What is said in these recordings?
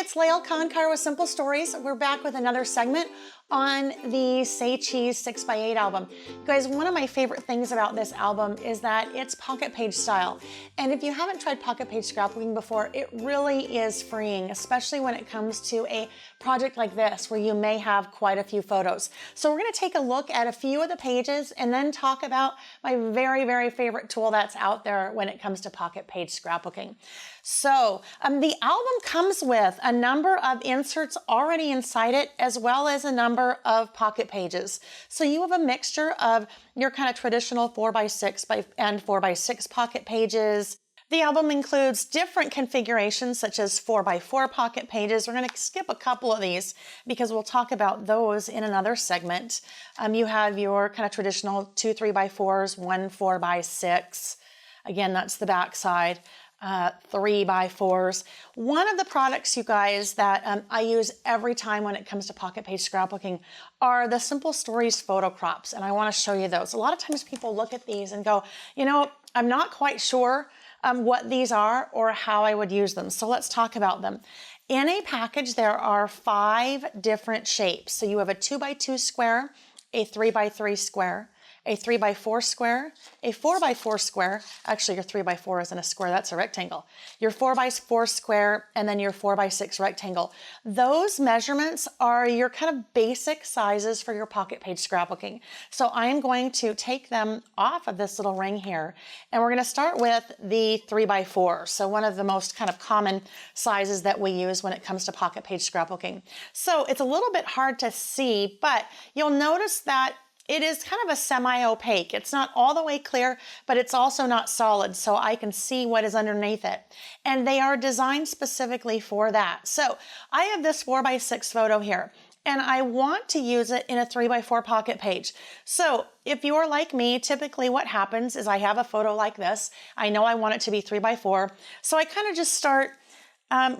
it's Layle Koncar with Simple Stories. We're back with another segment on the Say Cheese 6x8 album. You guys, one of my favorite things about this album is that it's pocket page style. And if you haven't tried pocket page scrapbooking before, it really is freeing, especially when it comes to a project like this where you may have quite a few photos. So we're going to take a look at a few of the pages and then talk about my very, very favorite tool that's out there when it comes to pocket page scrapbooking. So the album comes with a number of inserts already inside it, as well as a number of pocket pages. So you have a mixture of your kind of traditional 4x6 and 4x6 pocket pages. The album includes different configurations such as 4x4 pocket pages. We're going to skip a couple of these because we'll talk about those in another segment. You have your kind of traditional 2 3x4s, 1 4x6. Again, that's the back side. 3x4s. One of the products, you guys, that I use every time when it comes to pocket page scrapbooking are the Simple Stories photo crops, and I want to show you those. A lot of times people look at these and go, you know, I'm not quite sure what these are or how I would use them. So let's talk about them. In a package, there are 5 different shapes. So you have a 2x2 square, a 3x3 square, a 3x4 square, a 4x4 square. Actually, your 3x4 isn't a square, that's a rectangle. Your 4x4 square, and then your 4x6 rectangle. Those measurements are your kind of basic sizes for your pocket page scrapbooking. So I'm going to take them off of this little ring here, and we're going to start with the 3x4. So one of the most kind of common sizes that we use when it comes to pocket page scrapbooking. So it's a little bit hard to see, but you'll notice that it is kind of a semi-opaque. It's not all the way clear, but it's also not solid, so I can see what is underneath it. And they are designed specifically for that. So I have this 4x6 photo here, and I want to use it in a 3x4 pocket page. So if you're like me, typically what happens is I have a photo like this. I know I want it to be 3x4, so I kind of just start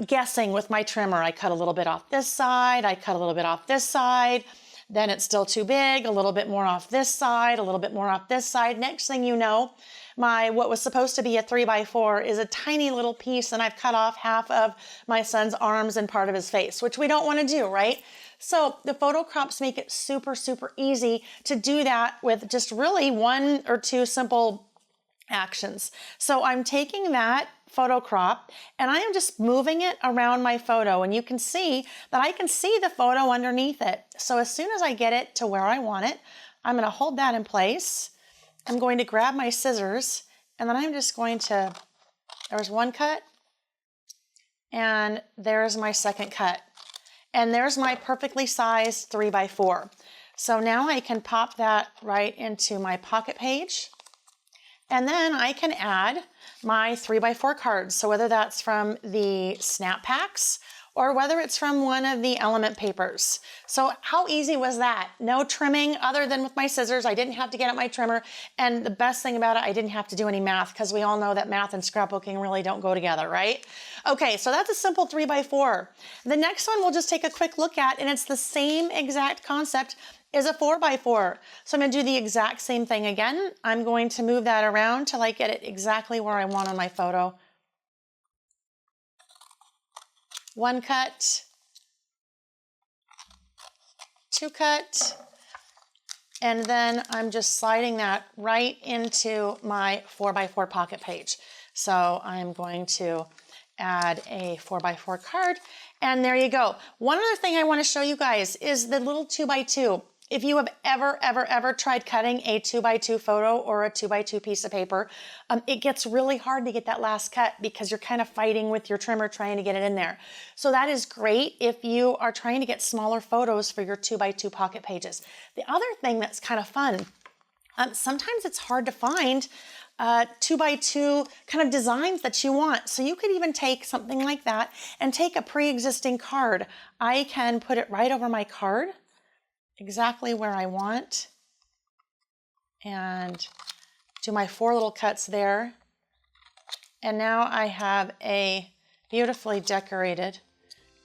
guessing with my trimmer. I cut a little bit off this side, I cut a little bit off this side, then it's still too big, a little bit more off this side, a little bit more off this side. Next thing you know, what was supposed to be a 3x4 is a tiny little piece, and I've cut off half of my son's arms and part of his face, which we don't want to do, right? So the photo crops make it super, super easy to do that with just really 1 or 2 simple actions. So I'm taking that photo crop and I am just moving it around my photo, and you can see that I can see the photo underneath it. So as soon as I get it to where I want it, I'm going to hold that in place. I'm going to grab my scissors, and then I'm just going to, there's one cut, and there's my second cut, and there's my perfectly sized 3x4. So now I can pop that right into my pocket page. And then I can add my 3x4 cards. So whether that's from the snap packs or whether it's from one of the element papers. So how easy was that? No trimming other than with my scissors. I didn't have to get out my trimmer. And the best thing about it, I didn't have to do any math, because we all know that math and scrapbooking really don't go together, right? Okay, so that's a simple 3x4. The next one we'll just take a quick look at, and it's the same exact concept, is a 4x4. So I'm going to do the exact same thing again. I'm going to move that around till I get it exactly where I want on my photo. 1 cut, 2 cut, and then I'm just sliding that right into my 4x4 pocket page. So I'm going to add a 4x4 card, and there you go. One other thing I want to show you guys is the little 2x2. If you have ever tried cutting a 2x2 photo or a 2x2 piece of paper, it gets really hard to get that last cut because you're kind of fighting with your trimmer trying to get it in there. So that is great if you are trying to get smaller photos for your 2x2 pocket pages. The other thing that's kind of fun, sometimes it's hard to find 2x2 kind of designs that you want. So you could even take something like that and take a pre-existing card. I can put it right over my card, exactly where I want, and do my 4 little cuts there. And now I have a beautifully decorated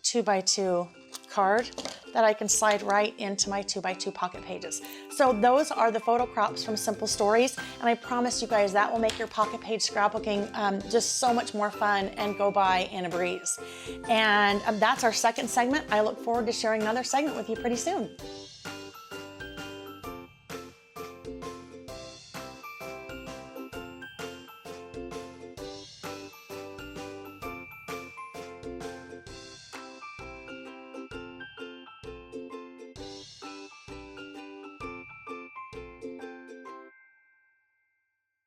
2x2 card that I can slide right into my 2x2 pocket pages. So those are the photo crops from Simple Stories, and I promise you guys that will make your pocket page scrapbooking just so much more fun and go by in a breeze. And that's our second segment. I look forward to sharing another segment with you pretty soon.